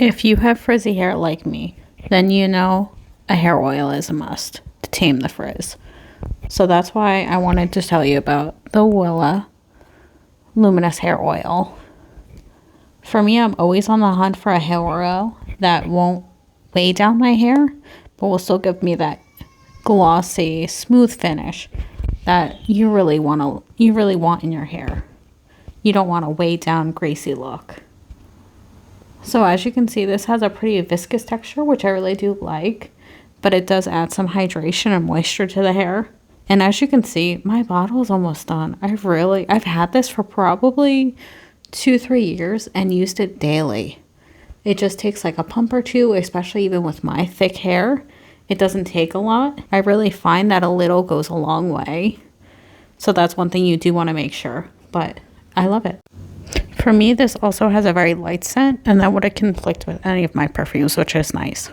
If you have frizzy hair like me, then you know a hair oil is a must to tame the frizz. So that's why I wanted to tell you about the Willa Luminous Hair Oil. For me, I'm always on the hunt for a hair oil that won't weigh down my hair, but will still give me that glossy, smooth finish that you really want in your hair. You don't want a weighed down, greasy look. So as you can see, this has a pretty viscous texture, which I really do like, but it does add some hydration and moisture to the hair. And as you can see, my bottle is almost done. I've had this for probably 2-3 years and used it daily. It just takes like a pump or two, especially even with my thick hair. It doesn't take a lot. I really find that a little goes a long way. So that's one thing you do want to make sure, but I love it. For me, this also has a very light scent, and that would conflict with any of my perfumes, which is nice.